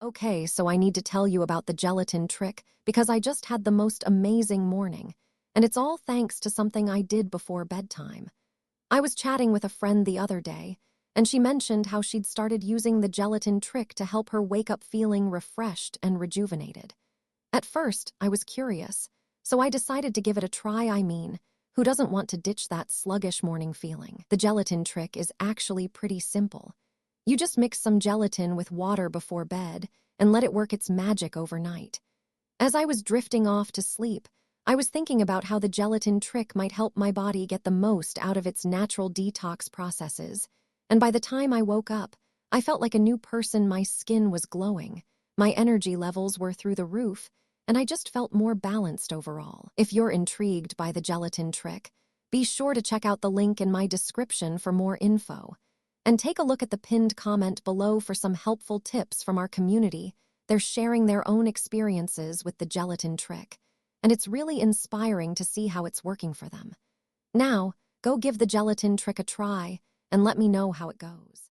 Okay, so I need to tell you about the gelatin trick because I just had the most amazing morning, and it's all thanks to something I did before bedtime. I was chatting with a friend the other day, and she mentioned how she'd started using the gelatin trick to help her wake up feeling refreshed and rejuvenated. At first, I was curious, so I decided to give it a try. Who doesn't want to ditch that sluggish morning feeling? The gelatin trick is actually pretty simple. You just mix some gelatin with water before bed and let it work its magic overnight. As I was drifting off to sleep, I was thinking about how the gelatin trick might help my body get the most out of its natural detox processes. And by the time I woke up, I felt like a new person. My skin was glowing, my energy levels were through the roof, and I just felt more balanced overall. If you're intrigued by the gelatin trick, be sure to check out the link in my description for more info. And take a look at the pinned comment below for some helpful tips from our community. They're sharing their own experiences with the gelatin trick, and it's really inspiring to see how it's working for them. Now, go give the gelatin trick a try and let me know how it goes.